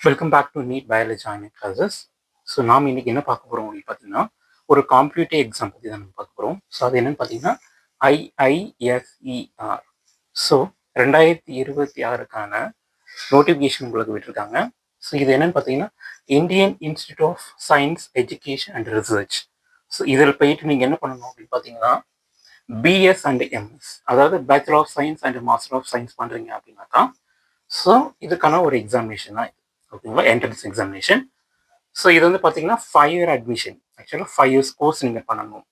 Welcome back to NEET biology online classes. So நாம் இன்னைக்கு என்ன பார்க்க போகிறோம் அப்படின்னு பார்த்தீங்கன்னா, ஒரு காம்படிட்டிவ் எக்ஸாம் பற்றி தான் நம்ம பார்க்க போகிறோம். ஸோ அது என்னன்னு பார்த்தீங்கன்னா IISER. ஸோ 2026க்கான நோட்டிஃபிகேஷன் உங்களுக்கு விட்டுருக்காங்க. ஸோ இது என்னன்னு பார்த்தீங்கன்னா Indian Institute of Science Education and Research. So இதில் போயிட்டு நீங்கள் என்ன பண்ணணும் அப்படின்னு பார்த்தீங்கன்னா பிஎஸ் அண்ட் எம்எஸ், அதாவது bachelor of science and master of science பண்ணுறீங்க அப்படின்னாக்கா ஸோ இதுக்கான ஒரு எக்ஸாமினேஷன் தான். ஓகேங்களா, என்ட்ரன்ஸ் எக்ஸாமினேஷன். ஸோ இது வந்து பார்த்தீங்கன்னா 5 இயர் அட்மிஷன். ஆக்சுவலாக 5 இயர்ஸ் கோர்ஸ் நீங்கள் பண்ணணும்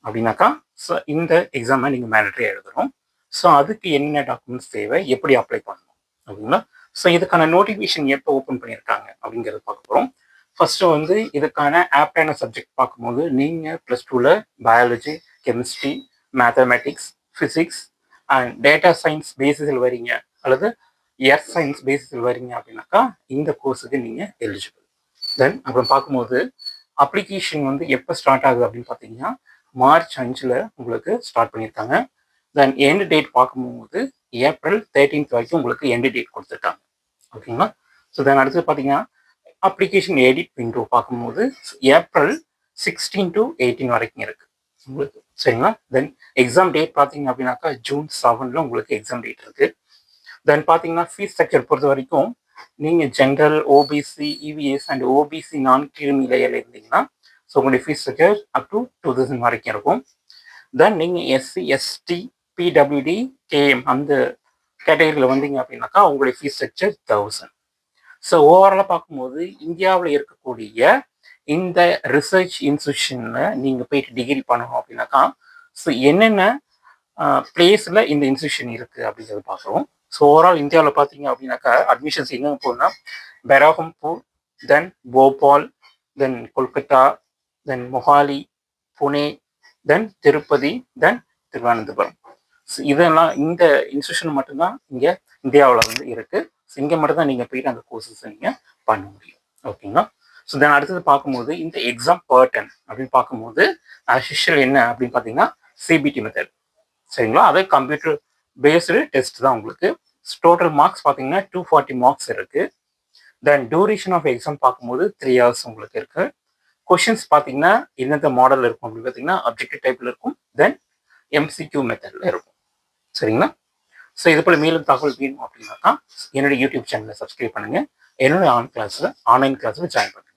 அப்படின்னாக்கா ஸோ இந்த எக்ஸாமை நீங்கள் மேண்டட்டரியாக எழுதணும். ஸோ அதுக்கு என்ன டாக்குமெண்ட்ஸ் தேவை, எப்படி அப்ளை பண்ணணும் ஓகேங்களா. ஸோ இதுக்கான நோட்டிஃபிகேஷன் எப்போ ஓப்பன் பண்ணியிருக்காங்க அப்படிங்கிறத பார்க்க போகிறோம். ஃபர்ஸ்ட்டு வந்து இதுக்கான ஆப்டான சப்ஜெக்ட் பார்க்கும்போது நீங்கள் +2ல் biology, chemistry, mathematics, physics and data science பேசிஸில் வரீங்க அல்லது எர்த் சயின்ஸ் பேசிஸில் வரீங்க அப்படின்னாக்கா இந்த கோர்ஸுக்கு நீங்கள் எலிஜிபிள். தென் அப்புறம் பார்க்கும்போது அப்ளிகேஷன் வந்து எப்போ ஸ்டார்ட் ஆகுது அப்படின்னு பார்த்தீங்கன்னா மார்ச் 5 உங்களுக்கு ஸ்டார்ட் பண்ணியிருக்காங்க. தென் எண்ட் டேட் பார்க்கும்போது ஏப்ரல் 13 வரைக்கும் உங்களுக்கு எண்ட் டேட் கொடுத்துருக்காங்க. ஓகேங்களா. ஸோ தென் அடுத்து பார்த்தீங்கன்னா அப்ளிகேஷன் எடிட் விண்டோ பார்க்கும்போது ஏப்ரல் 16 to 18 வரைக்கும் இருக்கு உங்களுக்கு. சரிங்களா. தென் எக்ஸாம் டேட் பார்த்தீங்க அப்படின்னாக்கா ஜூன் 7 உங்களுக்கு எக்ஸாம் டேட் இருக்கு. தென் பார்த்தீங்கன்னா ஃபீஸ் ஸ்ட்ரக்சர் பொறுத்த வரைக்கும் நீங்கள் ஜென்ரல், ஓபிசி, இவிஎஸ் அண்ட் ஓபிசி நான் கிரிமிலையில் இருந்தீங்கன்னா ஸோ உங்களுடைய ஃபீஸ் ஸ்ட்ரக்சர் அப் டு 2000 வரைக்கும் இருக்கும். தென் நீங்கள் எஸ்சி, எஸ்டி, பிடபிள்யூடி, கேஎம் அந்த கேட்டகரியில் வந்தீங்க அப்படின்னாக்கா உங்களுடைய ஃபீஸ் ஸ்ட்ரக்சர் 1000. ஸோ ஓவராலாக பார்க்கும்போது இந்தியாவில் இருக்கக்கூடிய இந்த ரிசர்ச் இன்ஸ்டியூஷனில் நீங்கள் போயிட்டு டிகிரி பண்ணணும் அப்படின்னாக்கா ஸோ என்னென்ன பிளேஸில் இந்த இன்ஸ்டியூஷன் இருக்குது அப்படிங்கிறது பார்க்குறோம். ஸோ ஓவரால் இந்தியாவில் பார்த்தீங்க அப்படின்னாக்கா அட்மிஷன்ஸ் எங்கே போகுதுன்னா பெரஹம்பூர், தென் போபால், தென் கொல்கத்தா, தென் மொஹாலி, புனே, தென் திருப்பதி, தென் திருவனந்தபுரம். ஸோ இதெல்லாம் இந்த இன்ஸ்டியூஷன் மட்டும்தான் இங்கே இந்தியாவில் வந்து இருக்குது. ஸோ இங்கே மட்டும் தான் நீங்கள் போயிட்டு அந்த கோர்சஸ் நீங்கள் பண்ண முடியும். ஓகேங்களா. ஸோ தென் அடுத்தது பார்க்கும்போது இந்த எக்ஸாம் பேட்டர்ன் அப்படின்னு பார்க்கும்போது அசிஷியல் என்ன அப்படின்னு பார்த்தீங்கன்னா சிபிடி மெத்தட். சரிங்களா. அது கம்ப்யூட்டர் பேஸ்டு டெஸ்ட் தான் உங்களுக்கு. டோட்டல் மார்க்ஸ் பார்த்தீங்கன்னா 240 மார்க்ஸ் இருக்கு. தென் டூரேஷன் ஆஃப் எக்ஸாம் பார்க்கும்போது 3 hours உங்களுக்கு இருக்கு. கொஷின்ஸ் பார்த்தீங்கன்னா எந்தெந்த மாடல் இருக்கும் அப்படின்னு பார்த்தீங்கன்னா அப்ஜெக்டிவ் டைப்ல இருக்கும். தென் எம்சிக்யூ மெத்தட்ல இருக்கும். சரிங்களா. ஸோ இது போல மேலும் தகவல் வேணும் அப்படின்னாக்கா என்னோட யூடியூப் சேனலை சப்ஸ்கிரைப் பண்ணுங்க. என்னோட ஆன்லைன் கிளாஸில் ஜாயின் பண்ணுங்க.